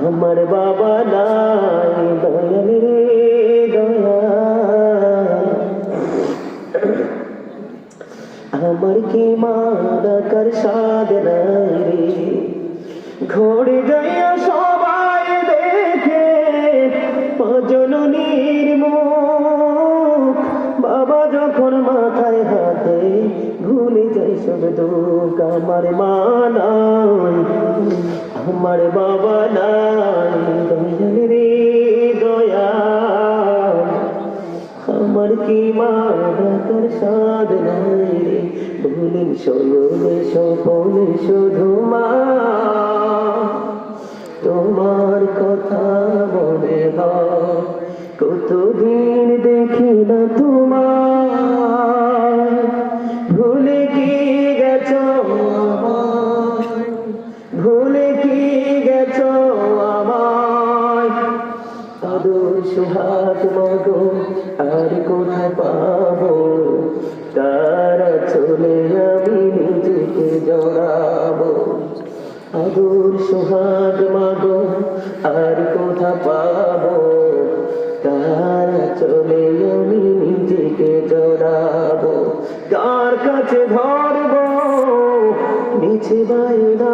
আমার বাবা নাই দয়াল রে দয়াল, আমার কি মা ডাকার সাদ নাই রে। ঘরে যাইয়া সবাই দেখে জননীর মুখ, বাবা যখন মাথায় হাতে ভুলে যাই সব দুঃখ। আমার মা নাই আমার বাবা নাই দয়াল রে দয়াল, আমার কি মা ডাকার সাদ নাই রে। ভুলেন শোনে স্বপনে শুধু মা, তোমার কথা মনে হয় কতদিন দেখি না তোমার। ভুলে কি গেছো আমায়, ভুলে কি গেছো আমায়। আদর সোহাগ মাগো আর কোথায় পাবো, তারা চলে আমি নিজেকে জড়াবো। আদর সোহাগ মাগো আর কোথা পাবো, তারা চলে আমি নিজেকে জড়াবো। কার কাছে ধরবো নিচে বাইনা